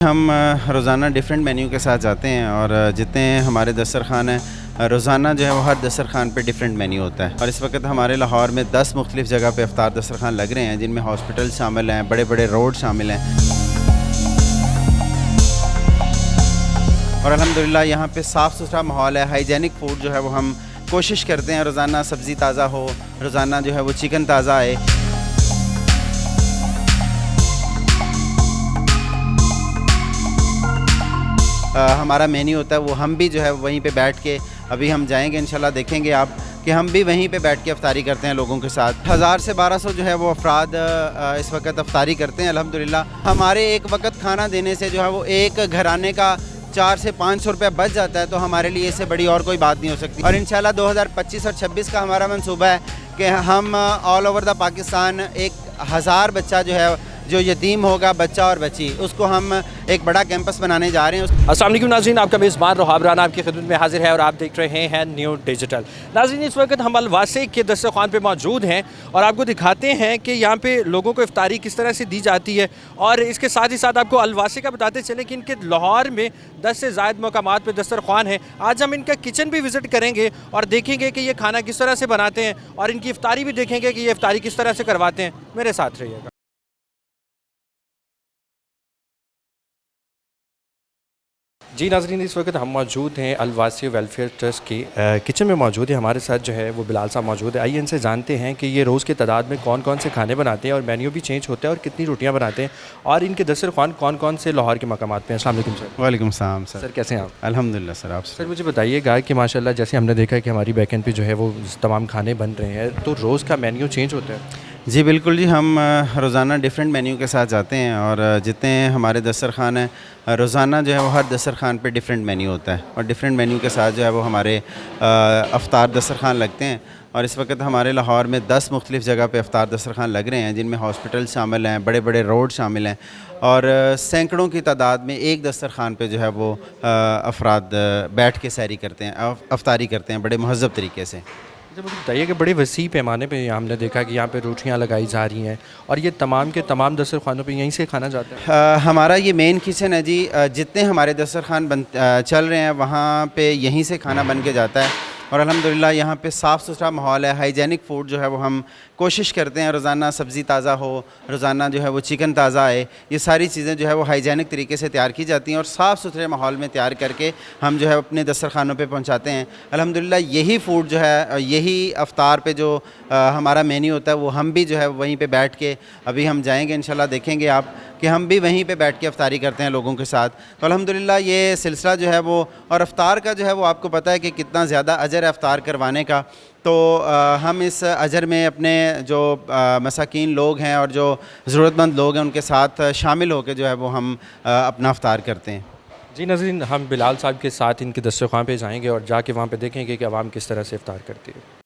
हम रोज़ाना different menu के साथ जाते हैं और जितने हमारे दस्तरखान हैं रोज़ाना जो है वो हर दस्तरखान पे डिफरेंट मेन्यू होता है। और इस वक्त हमारे लाहौर में 10 मुख्तलिफ़ जगह पे इफ्तार दस्तरखान लग रहे हैं, जिनमें हॉस्पिटल शामिल हैं, बड़े बड़े रोड शामिल हैं। और अल्हम्दुलिल्लाह यहाँ पे साफ़ सुथरा माहौल है, हाइजेनिक फ़ूड जो है वो हम कोशिश करते हैं रोज़ाना सब्ज़ी ताज़ा हो, रोज़ाना जो है वो चिकन ताज़ा आए। हमारा मेन्यू होता है वो हम भी जो है वहीं पे बैठ के, अभी हम जाएंगे इंशाल्लाह, देखेंगे आप कि हम भी वहीं पे बैठ के अफ्तारी करते हैं लोगों के साथ। 1000 से 1200 जो है वो अफराद इस वक्त अफ्तारी करते हैं अल्हम्दुलिल्लाह। हमारे एक वक्त खाना देने से जो है वो एक घराने का 400 से 500 रुपया बच जाता है, तो हमारे लिए इससे बड़ी और कोई बात नहीं हो सकती। और इंशाल्लाह 2025 और 26 का हमारा मंसूबा है कि हम ऑल ओवर द पाकिस्तान 1000 बच्चा जो है, जो यतीम होगा बच्चा और बच्ची, उसको हम एक बड़ा कैंपस बनाने जा रहे हैं। अस्सलाम वालेकुम नाज़रीन, आपका मेज़बान रोहाब राना आपकी खिदमत में हाजिर है और आप देख रहे हैं न्यू डिजिटल। नाज़रीन, इस वक्त हम अलवासे के दस्तरखान पे मौजूद हैं और आपको दिखाते हैं कि यहाँ पे लोगों को इफ्तारी किस तरह से दी जाती है। और इसके साथ ही साथ आपको अलवासे का बताते चलें कि इनके लाहौर में 10 से ज़ायद मकामात पे दस्तरखान है। आज हम इनका किचन भी विज़िट करेंगे और देखेंगे कि ये खाना किस तरह से बनाते हैं और इनकी इफ्तारी भी देखेंगे कि ये इफ्तारी किस तरह से करवाते हैं। मेरे साथ रहिएगा। जी नाज़रीन, इस वक्त हम मौजूद हैं अलवासी वेलफेयर ट्रस्ट की किचन में मौजूद है। हमारे साथ जो है वो बिलाल साहब मौजूद है। आइए इनसे जानते हैं कि ये रोज़ के तादाद में कौन कौन से खाने बनाते हैं और मेन्यू भी चेंज होता है और कितनी रोटियां बनाते हैं और इनके दस्तरखान कौन कौन से लाहौर के मकामात पे हैं। अस्सलाम वालेकुम सर। वालेकुम सलाम सर। सर कैसे हैं आप? अल्हम्दुलिल्लाह सर। आप सर मुझे बताइएगा कि माशाल्लाह जैसे हमने देखा है कि हमारी बैकेंड पे जो है वो तमाम खाने बन रहे हैं, तो रोज़ का मेन्यू चेंज होता है? जी बिल्कुल जी, हम रोज़ाना डिफरेंट मेन्यू के साथ जाते हैं और जितने हमारे दस्तरखान हैं रोज़ाना जो है वो हर दस्तरखान पे डिफरेंट मेन्यू होता है और डिफरेंट मेन्यू के साथ जो है वो हमारे अफ्तार दस्तरखान लगते हैं। और इस वक्त हमारे लाहौर में 10 मुख्तलिफ़ जगह पे अफ्तार दस्तरखान लग रहे हैं, जिनमें हॉस्पिटल शामिल हैं, बड़े बड़े रोड शामिल हैं और सैकड़ों की तादाद में एक दस्तरखान पे जो है वो अफराद बैठ के सैरी करते हैं, अफ्तारी करते हैं बड़े महज़्ज़ब तरीके से। जब मुझे बताइए कि बड़े वसी पैमाने पे हमने देखा कि यहाँ पे रोटियाँ लगाई जा रही हैं और ये तमाम के तमाम दस्तरखानों पे यहीं से खाना जाता है? हमारा ये मेन किचन है जी। जितने हमारे दस्तरखान चल रहे हैं वहाँ पे यहीं से खाना बन के जाता है और अल्हम्दुलिल्लाह यहाँ पे साफ़ सुथरा माहौल है, हाइजेनिक फ़ूड जो है वो हम कोशिश करते हैं रोज़ाना सब्ज़ी ताज़ा हो, रोज़ाना जो है वो चिकन ताज़ा आए। ये सारी चीज़ें जो है वो हाइजेनिक तरीके से तैयार की जाती हैं और साफ़ सुथरे माहौल में तैयार करके हम जो है अपने दस्तरखानों पे पहुँचाते हैं। अल्हम्दुलिल्लाह यही फ़ूड जो है, यही अफ्तार पे जो हमारा मेन्यू होता है वो हम भी जो है वहीं पर बैठ के, अभी हम जाएँगे इंशाल्लाह, देखेंगे आप कि हम भी वहीं पे बैठ के अफ्तारी करते हैं लोगों के साथ। तो अल्हम्दुलिल्लाह ये सिलसिला जो है वो, और अफ्तार का जो है वो आपको पता है कि कितना ज़्यादा अजर है अफ्तार करवाने का। तो हम इस अजर में अपने जो मसाकीन लोग हैं और जो ज़रूरतमंद लोग हैं उनके साथ शामिल होकर जो है वो हम अपना अफ्तार करते हैं। जी नाज़रीन, हम बिलाल साहब के साथ इनके दस्तरखान पे जाएंगे और जाके वहाँ पे देखेंगे कि आवाम किस तरह से इफ्तार करती है।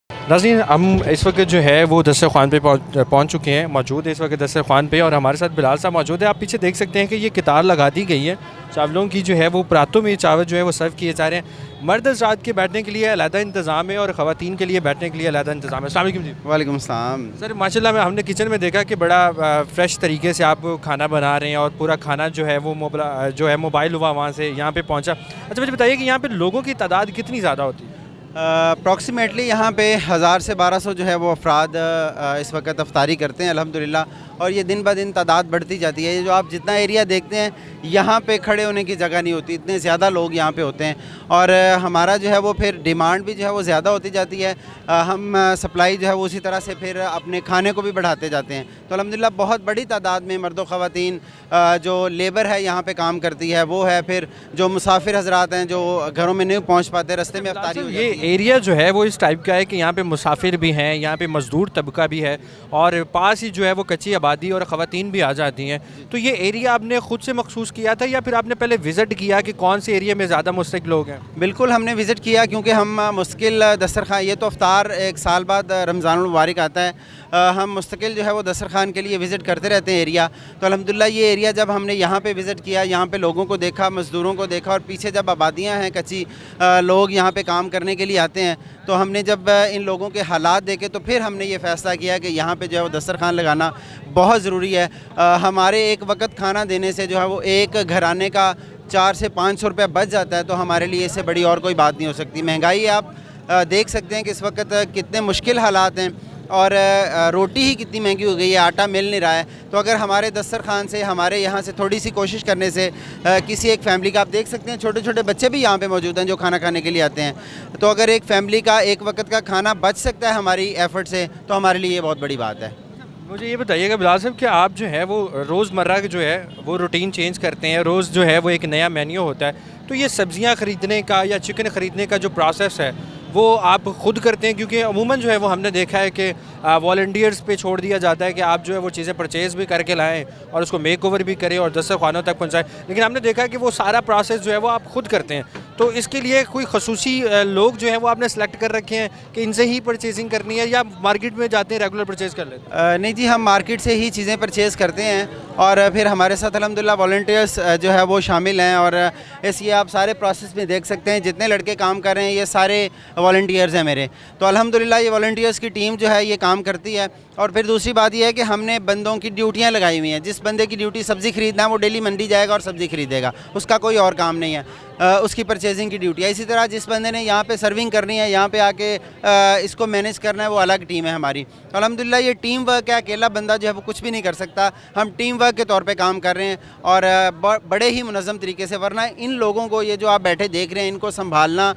नाज़रीन, हम इस वक्त जो है वो दस्तरखान पे पहुँच चुके हैं, मौजूद है इस वक्त दस्तरखान पे और हमारे साथ बिलाल साहब मौजूद है। आप पीछे देख सकते हैं कि ये कतार लगा दी गई है चावलों की, जो है वो परातों में चावल जो है वो सर्व किए जा रहे हैं। मर्द हज़रात के बैठने के लिए अलहदा इंतज़ाम है और ख़वातीन के लिए बैठने के लिए अलहदा इंतज़ाम है। अस्सलाम वालेकुम जी। वालेकुम सलाम। सर माशाल्लाह हमने किचन में देखा कि बड़ा फ़्रेश तरीके से आप खाना बना रहे हैं और पूरा खाना जो है वो मोबाइल हुआ वहाँ से यहाँ पे पहुँचा। अच्छा मुझे बताइए कि यहाँ पे लोगों की तादाद कितनी ज़्यादा होती है? अप्रॉक्सीमेटली यहाँ पे 1000 से 1200 जो है वो अफराद इस वक्त अफ्तारी करते हैं अल्हम्दुलिल्लाह। और ये दिन ब दिन तादाद बढ़ती जाती है। ये जो आप जितना एरिया देखते हैं यहाँ पे खड़े होने की जगह नहीं होती, इतने ज़्यादा लोग यहाँ पे होते हैं और हमारा जो है वो फिर डिमांड भी जो है वो ज़्यादा होती जाती है। हम सप्लाई जो है वो उसी तरह से फिर अपने खाने को भी बढ़ाते जाते हैं। तो अल्हम्दुलिल्लाह बहुत बड़ी तादाद में मर्द व ख़वातीन जो लेबर है यहाँ पे काम करती है वो है, फिर जो मुसाफिर हज़रात हैं जो घरों में नहीं पहुँच पाते, रास्ते में अफ्तारी हो जाती है। एरिया जो है वो इस टाइप का है कि यहाँ पे मुसाफिर भी हैं, यहाँ पे मज़दूर तबका भी है और पास ही जो है वो कच्ची आबादी और ख़वातीन भी आ जाती हैं। तो ये एरिया आपने ख़ुद से मखसूस किया था या फिर आपने पहले विज़िट किया कि कौन से एरिया में ज़्यादा मुस्तहिक लोग हैं? बिल्कुल हमने विज़िट किया, क्योंकि हम मुस्तकिल दस्तरखान, ये तो अफ्तार एक साल बाद रमज़ानुल मुबारक आता है, हम मुस्तकिल जो है वो दस्तरखान के लिए विज़िट करते रहते हैं एरिया। तो अल्हम्दुलिल्लाह ये एरिया जब हमने यहाँ पे विज़िट किया, यहाँ पे लोगों को देखा, मज़दूरों को देखा और पीछे जब आबादियाँ हैं कच्ची, लोग यहाँ पे काम करने के लिए आते हैं, तो हमने जब इन लोगों के हालात देखे तो फिर हमने ये फ़ैसला किया कि यहाँ पे जो है वो दस्तरखान लगाना बहुत ज़रूरी है। हमारे एक वक्त खाना देने से जो है वो एक घराने का 400 से 500 रुपये बच जाता है, तो हमारे लिए इससे बड़ी और कोई बात नहीं हो सकती। महंगाई आप देख सकते हैं कि इस वक्त कितने मुश्किल हालात हैं और रोटी ही कितनी महंगी हो गई है, आटा मिल नहीं रहा है। तो अगर हमारे दस्तरखान से, हमारे यहाँ से थोड़ी सी कोशिश करने से किसी एक फ़ैमिली का, आप देख सकते हैं छोटे छोटे बच्चे भी यहाँ पे मौजूद हैं जो खाना खाने के लिए आते हैं, तो अगर एक फ़ैमिली का एक वक्त का खाना बच सकता है हमारी एफ़र्ट से, तो हमारे लिए ये बहुत बड़ी बात है। मुझे ये बताइएगा बिलाल साहब कि आप जो है वो रोज़मर्रा जो है वो रूटीन चेंज करते हैं, रोज़ जो है वो एक नया मेन्यू होता है, तो ये सब्ज़ियाँ ख़रीदने का या चिकन ख़रीदने का जो प्रोसेस है वो आप ख़ुद करते हैं? क्योंकि अमूमन जो है वो हमने देखा है कि वॉलंटियर्स पे छोड़ दिया जाता है कि आप जो है वो चीज़ें परचेज़ भी करके लाएं और उसको मेक ओवर भी करें और दस्तरखानों तक पहुंचाएं, लेकिन हमने देखा है कि वो सारा प्रोसेस जो है वो आप ख़ुद करते हैं। तो इसके लिए कोई खसूसी लोग जो हैं वो आपने सेलेक्ट कर रखे हैं कि इनसे ही परचेजिंग करनी है, या मार्केट में जाते हैं रेगुलर परचेज़ कर लेते हैं? नहीं जी, हम मार्केट से ही चीज़ें परचेज़ करते हैं और फिर हमारे साथ अल्हम्दुलिल्लाह वॉलंटियर्स जो है वो शामिल हैं, और इसलिए आप सारे प्रोसेस में देख सकते हैं जितने लड़के काम कर रहे हैं ये सारे वॉलंटियर्स हैं मेरे। तो अल्हम्दुलिल्लाह ये वॉलंटियर्स की टीम जो है ये काम करती है। और फिर दूसरी बात यह है कि हमने बंदों की ड्यूटियां लगाई हुई हैं। जिस बंदे की ड्यूटी सब्ज़ी ख़रीदना है वो डेली मंडी जाएगा और सब्ज़ी ख़रीदेगा, उसका कोई और काम नहीं है, उसकी परचेजिंग की ड्यूटी है। इसी तरह जिस बंदे ने यहाँ पे सर्विंग करनी है, यहाँ पे आके इसको मैनेज करना है, वो अलग टीम है हमारी। तो अल्हम्दुलिल्लाह ये टीम वर्क है, अकेला बंदा जो है वो कुछ भी नहीं कर सकता। हम टीम वर्क के तौर पे काम कर रहे हैं और बड़े ही मुनज़्ज़म तरीके से, वरना इन लोगों को, ये जो आप बैठे देख रहे हैं, इनको संभालना,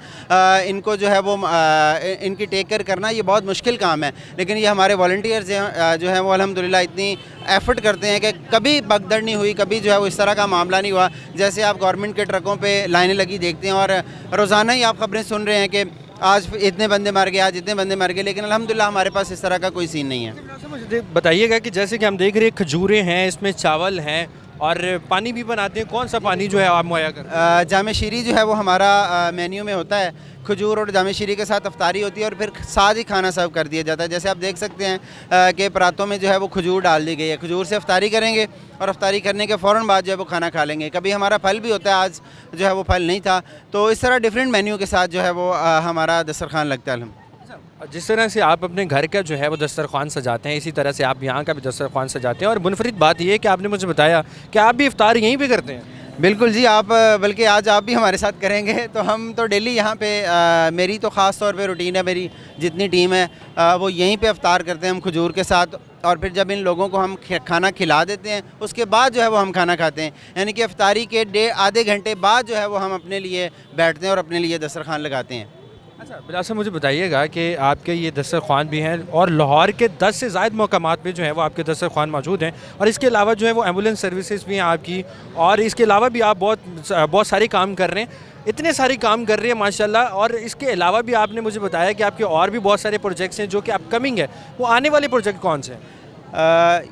इनको जो है वो इनकी टेक केयर करना ये बहुत मुश्किल काम है। लेकिन ये हमारे वॉलंटियर्स जो है वो अल्हम्दुलिल्लाह इतनी एफ़र्ट करते हैं कि कभी भगदड़ नहीं हुई, कभी जो है वो इस तरह का मामला नहीं हुआ। जैसे आप गवर्नमेंट के ट्रकों पे लाइनें लगी देखते हैं और रोज़ाना ही आप ख़बरें सुन रहे हैं कि आज इतने बंदे मर गए, आज इतने बंदे मर गए, लेकिन अल्हम्दुलिल्लाह हमारे पास इस तरह का कोई सीन नहीं है। मुझे बताइएगा कि जैसे कि हम देख रहे हैं खजूरें हैं, इसमें चावल हैं और पानी भी बनाते हैं, कौन सा पानी जो है आप मुहैया करते हैं? जामे शीरी जो है वो हमारा मेन्यू में होता है। खजूर और जामे शीरी के साथ अफ्तारी होती है और फिर साथ ही खाना सर्व कर दिया जाता है। जैसे आप देख सकते हैं कि परातों में जो है वो खजूर डाल दी गई है। खजूर से अफ्तारी करेंगे और अफ्तारी करने के फ़ौरन बाद जो है वो खाना खा लेंगे। कभी हमारा फल भी होता है, आज जो है वो फल नहीं था। तो इस तरह डिफरेंट मेन्यू के साथ जो है वो हमारा दस्तरखान लगता है। जिस तरह से आप अपने घर का जो है वो दस्तरखान सजाते हैं, इसी तरह से आप यहाँ का भी दस्तरखान सजाते हैं। और मुनफरिद बात यह है कि आपने मुझे बताया कि आप भी इफ्तार यहीं पे करते हैं। बिल्कुल जी, आप बल्कि आज आप भी हमारे साथ करेंगे। तो हम तो डेली यहाँ पे मेरी तो ख़ास तौर पे रूटीन है, मेरी जितनी टीम है वो यहीं पे इफ्तार करते हैं हम खजूर के साथ। और फिर जब इन लोगों को हम खाना खिला देते हैं उसके बाद जो है वो हम खाना खाते हैं, यानी कि इफ्तारी के आधे घंटे बाद जो है वो हम अपने लिए बैठते हैं और अपने लिए दस्तरखान लगाते हैं। अच्छा बिलाल साहब, मुझे बताइएगा कि आपके ये दस्तरखान भी हैं और लाहौर के 10 से ज़ायद मकामात पे जो है वो आपके दस्तरखान मौजूद हैं, और इसके अलावा जो है वो एम्बुलेंस सर्विसेज भी हैं आपकी, और इसके अलावा भी आप बहुत सारे काम कर रहे हैं, इतने सारे काम कर रहे हैं माशाल्लाह। और इसके अलावा भी आपने मुझे बताया कि आपके और भी बहुत सारे प्रोजेक्ट्स हैं जो कि अपकमिंग है। वो आने वाले प्रोजेक्ट कौन से हैं?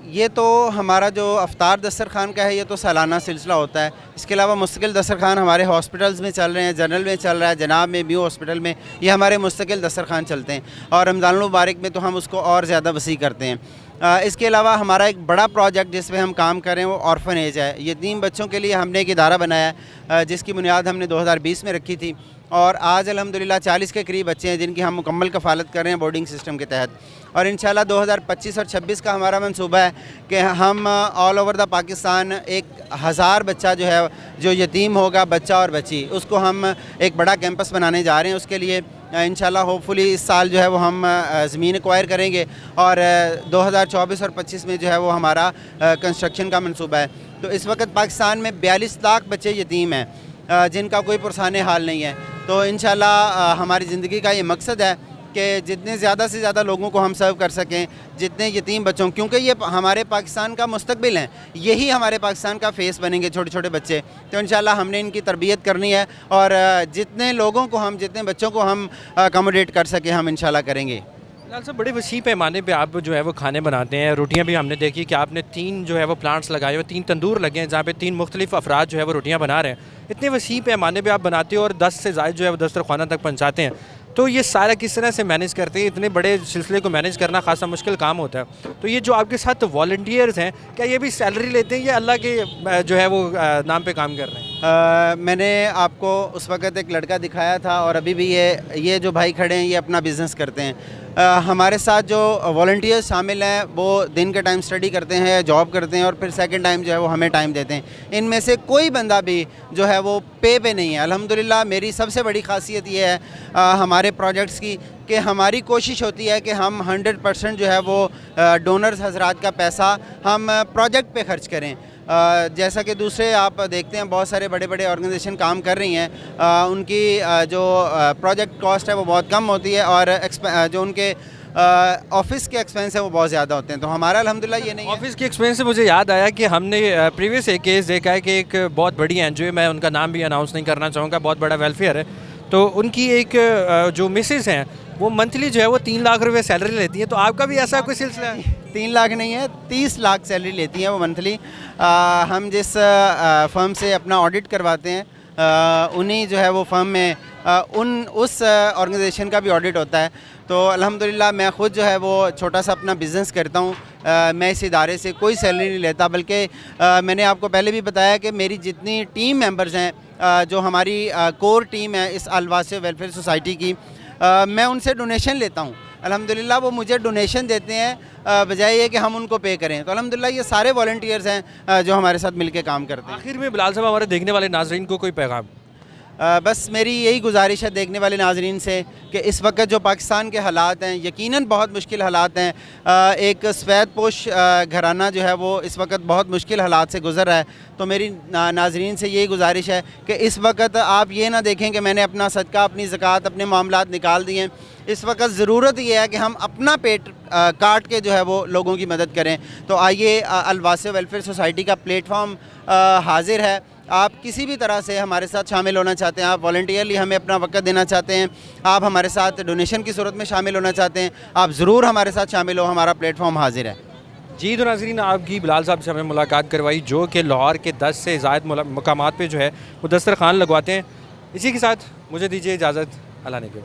ये तो हमारा जो अफ्तार दस्तरखान का है ये तो सालाना सिलसिला होता है। इसके अलावा मुस्तकिल दस्तरखान हमारे हॉस्पिटल्स में चल रहे हैं, जनरल में चल रहा है, जनाब में, म्यू हॉस्पिटल में, ये हमारे मुस्तकिल दस्तरखान चलते हैं। और रमज़ानुल मुबारक में तो हम उसको और ज़्यादा वसी करते हैं। इसके अलावा हमारा एक बड़ा प्रोजेक्ट जिसमें हम काम कर रहे हैं वो ऑर्फनेज है। यतीम बच्चों के लिए हमने एक इदारा बनाया है जिसकी बुनियाद हमने 2020 में रखी थी, और आज अल्हम्दुलिल्लाह 40 के करीब बच्चे हैं जिनकी हम मुकम्मल कफ़ालत कर रहे हैं बोर्डिंग सिस्टम के तहत। और इंशाल्लाह 2025 और 26 का हमारा मंसूबा है कि हम ऑल ओवर द पाकिस्तान 1000 बच्चा जो है जो यतीम होगा, बच्चा और बच्ची, उसको हम एक बड़ा कैंपस बनाने जा रहे हैं। उसके लिए इंशाल्लाह होपफुली इस साल जो है वो हम ज़मीन एक्वायर करेंगे और 2024 और 25 में जो है वो हमारा कंस्ट्रक्शन का मंसूबा है। तो इस वक्त पाकिस्तान में 42 लाख बच्चे यतीम हैं जिनका कोई पुरसाने हाल नहीं है। तो इंशाल्लाह हमारी ज़िंदगी का ये मकसद है कि जितने ज़्यादा से ज़्यादा लोगों को हम सर्व कर सकें, जितने यतीम बच्चों, क्योंकि ये हमारे पाकिस्तान का मुस्तकबिल हैं, यही हमारे पाकिस्तान का फेस बनेंगे छोटे छोटे बच्चे। तो इंशाल्लाह हमने इनकी तरबियत करनी है और जितने लोगों को हम, जितने बच्चों को हम अकोमोडेट कर सकें हम इंशाल्लाह करेंगे। फिलहाल से बड़े वसी पैमाने पे आप जो है वो खाने बनाते हैं। रोटियां भी हमने देखी कि आपने 3 जो है वो प्लांट्स लगाए हुए, 3 तंदूर लगे हैं जहाँ पे 3 मुख्तलिफ अफराद जो है वो रोटियां बना रहे हैं। इतने वसी पैमाने पे आप बनाते हो और 10 से ज़ायद जो है वो दस्तरखाना तक पहुँचाते हैं। तो ये सारा किस तरह से मैनेज करते हैं? इतने बड़े सिलसिले को मैनेज करना खासा मुश्किल काम होता है। तो ये जो आपके साथ वॉलंटियर्स हैं, क्या ये भी सैलरी लेते हैं या अल्लाह के जो है वो नाम पे काम कर रहे हैं? मैंने आपको उस वक़्त एक लड़का दिखाया था और अभी भी ये जो भाई खड़े हैं ये अपना बिज़नेस करते हैं। हमारे साथ जो वॉलंटियर्स शामिल हैं वो दिन के टाइम स्टडी करते हैं, जॉब करते हैं और फिर सेकंड टाइम जो है वो हमें टाइम देते हैं। इनमें से कोई बंदा भी जो है वो पे नहीं है। अल्हम्दुलिल्लाह मेरी सबसे बड़ी ख़ासियत ये है हमारे प्रोजेक्ट्स की कि हमारी कोशिश होती है कि हम 100% जो है वो डोनर्स हज़रात का पैसा हम प्रोजेक्ट पे ख़र्च करें। जैसा कि दूसरे आप देखते हैं बहुत सारे बड़े बड़े ऑर्गेनाइजेशन काम कर रही हैं, उनकी जो प्रोजेक्ट कॉस्ट है वो बहुत कम होती है और जो उनके ऑफिस के एक्सपेंस है वो बहुत ज़्यादा होते हैं। तो हमारा अल्हम्दुलिल्लाह ये नहीं है। ऑफिस के एक्सपीरियंस से मुझे याद आया कि हमने प्रीवियस एक केस देखा है कि एक बहुत बड़ी एनजीओ, मैं उनका नाम भी अनाउंस नहीं करना चाहूँगा, बहुत बड़ा वेलफेयर है, तो उनकी एक जो मिसेस हैं वो मंथली जो है वो 3 लाख रुपए सैलरी लेती हैं। तो आपका भी ऐसा कोई सिलसिला है? 3 लाख नहीं है, 30 लाख सैलरी लेती हैं वो मंथली। हम जिस फर्म से अपना ऑडिट करवाते हैं उन्हीं जो है वो फर्म में उस ऑर्गेनाइजेशन का भी ऑडिट होता है। तो अल्हम्दुलिल्लाह मैं ख़ुद जो है वो छोटा सा अपना बिज़नेस करता हूँ। मैं इस इदारे से कोई सैलरी नहीं लेता, बल्कि मैंने आपको पहले भी बताया कि मेरी जितनी टीम मेंबर्स हैं, जो हमारी कोर टीम है इस अलवासे वेलफेयर सोसाइटी की, मैं उनसे डोनेशन लेता हूँ। अल्हम्दुलिल्लाह वो मुझे डोनेशन देते हैं बजाय ये कि हम उनको पे करें। तो अल्हम्दुलिल्लाह ये सारे वॉलंटियर्स हैं जो हमारे साथ मिलके काम करते हैं। आखिर में बिलाल साहब, हमारे देखने वाले नाजरीन को कोई पैगाम? बस मेरी यही गुजारिश है देखने वाले नाजरीन से कि इस वक्त जो पाकिस्तान के हालात हैं यकीनन बहुत मुश्किल हालात हैं। एक सफ़ेद पोश घराना जो है वो इस वक्त बहुत मुश्किल हालात से गुज़र रहा है। तो मेरी नाजरीन से यही गुजारिश है कि इस वक्त आप ये ना देखें कि मैंने अपना सदका, अपनी ज़कात, अपने मामलात निकाल दिए। इस वक्त ज़रूरत ये है कि हम अपना पेट काट के जो है वो लोगों की मदद करें। तो आइए, अलवासे वेलफेयर सोसाइटी का प्लेटफॉर्म हाजिर है। आप किसी भी तरह से हमारे साथ शामिल होना चाहते हैं, आप वॉलंटियरली हमें अपना वक्त देना चाहते हैं, आप हमारे साथ डोनेशन की सूरत में शामिल होना चाहते हैं, आप ज़रूर हमारे साथ शामिल हो। हमारा प्लेटफॉर्म हाजिर है। जी तो नाज़रीन, आपकी बिलाल साहब से हमें मुलाकात करवाई जो कि लाहौर के 10 से ज़ायद मकामात पे जो है वो दस्तरखान लगवाते हैं। इसी के साथ मुझे दीजिए इजाज़त। अल्लाह ने के बाद।